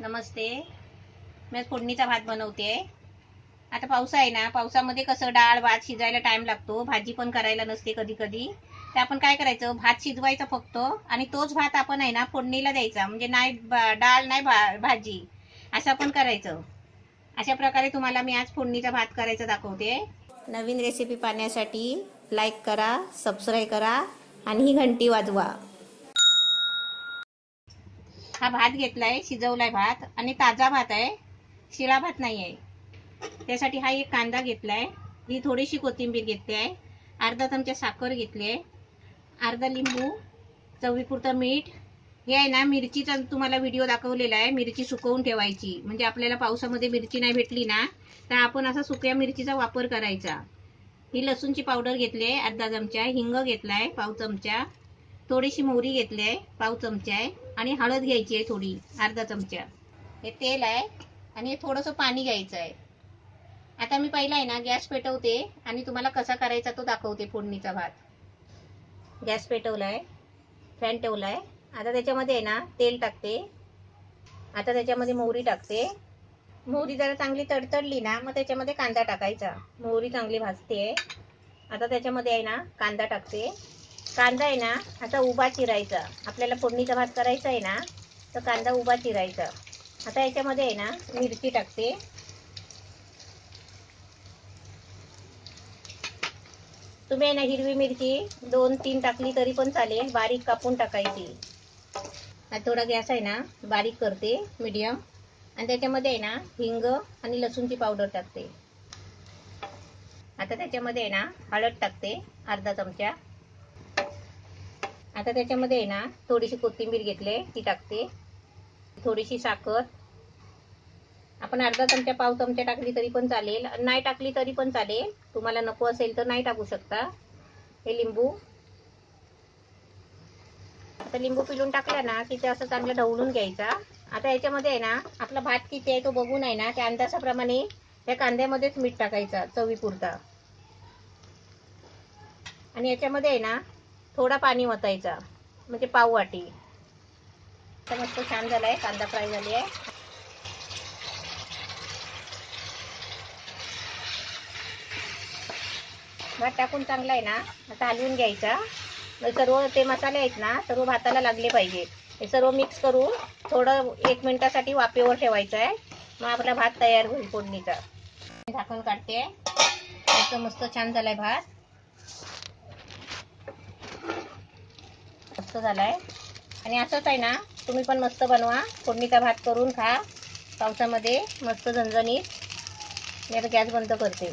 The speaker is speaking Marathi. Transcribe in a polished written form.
नमस्ते. मी फोडणीचा भात बनवते. आता पाऊस आहे ना, पावसामध्ये कसं डाळ भात शिजायला टाइम लागतो, भाजी पण करायला नसते कधी कधी. तर आपण काय करायचं, भात शिजवायचा फक्त आणि तोच भात आपण आहे ना फोडणीला द्यायचा, म्हणजे नाही डाळ नाही भाजी, असं पण करायचं. अशा प्रकारे तुम्हाला मी आज फोडणीचा भात करायचं दाखवते. नवीन रेसिपी पाहण्यासाठी लाईक करा, सबस्क्राईब करा आणि ही घंटी वाजवा. हा भात घेतलाय, शिजवलाय भात, आणि ताजा भात आहे, शिळा भात नाही आहे. त्यासाठी हा एक कांदा घेतलाय, ही थोडीशी कोथिंबीर घेतली आहे, अर्धा चमचा साखर घेतली आहे, अर्धा लिंबू, चवीपुरतं मीठ. हे आहे ना मिरचीचा तुम्हाला व्हिडिओ दाखवलेला आहे, मिरची सुकवून ठेवायची, म्हणजे आपल्याला पावसामध्ये मिरची नाही भेटली ना तर आपण असा सुक्या मिरचीचा वापर करायचा. ही लसूणची पावडर घेतली आहे अर्धा चमचा, हिंग घेतलाय पाव चमचा, थोडीशी मोहरी घेतली आहे पाव चमचा आहे, आणि हळद घ्यायची आहे थोडी अर्धा चमचा. हे तेल आहे आणि हे थोडंसं पाणी घ्यायचं आहे. आता मी पहिला आहे ना गॅस पेटवते आणि तुम्हाला कसा करायचा तो दाखवते. फोडणीचा भात गॅस पेटवलाय, फॅन ठेवलाय. आता त्याच्यामध्ये आहे ना तेल टाकते. आता त्याच्यामध्ये मोहरी टाकते. मोहरी जरा चांगली तडतडली ना मग त्याच्यामध्ये कांदा टाकायचा. मोहरी चांगली भाजते. आता त्याच्यामध्ये आहे ना कांदा टाकते. कांदा आहे ना असा उभा चिरायचा, आपल्याला फोडणीचा भात करायचा आहे ना तर कांदा उभा चिरायचा. आता याच्यामध्ये आहे ना मिरची टाकते. तुम्ही आहे ना हिरवी मिरची 2-3 टाकली तरी पण चालेल, बारीक कापून टाकायची. आता थोडा गॅस आहे ना बारीक करते मीडियम, आणि त्याच्यामध्ये आहे ना हिंग आणि लसूणची पावडर टाकते. आता त्याच्यामध्ये आहे ना हळद टाकते अर्धा चमचा. आता त्याच्यामध्ये आहे ना थोडीशी कोथिंबीर घेतली ती टाकते. थोडीशी साखर, आपण अर्धा चमचा पाव चमचा टाकली तरी पण चालेल, नाही टाकली तरी पण चालेल, तुम्हाला नको असेल तर नाही टाकू शकता. हे लिंबू, आता लिंबू पिळून टाकला ना की ते असं चांगलं ढवळून घ्यायचा. आता याच्यामध्ये आहे ना आपला भात किती आहे तो बघून आहे ना त्या अंदाजाप्रमाणे त्या कांद्यामध्येच मीठ टाकायचा चवीपुरता, आणि याच्यामध्ये आहे ना थोडा पाणी ओतायचा, म्हणजे पाव वाटी. आता मस्त छान झालाय, कांदा फ्राय झाली आहे. भात टाकून चांगला आहे ना आता हलवून घ्यायचा. सर्व ते मसाले आहेत ना सर्व भाताला लागले पाहिजे. हे सर्व मिक्स करून थोडं 1 मिनिटासाठी वाफेवर ठेवायचं आहे. मग आपला भात तयार होईल फोडणीचा. झाकण काढते. मस्त छान झालाय भात, मस्त झालाय. आणि असंच आहे ना तुम्ही पण मस्त बनवा, फोडणीचा भात करून खा पावसामध्ये, मस्त झणझणीत. मी आता गॅस बंद करते.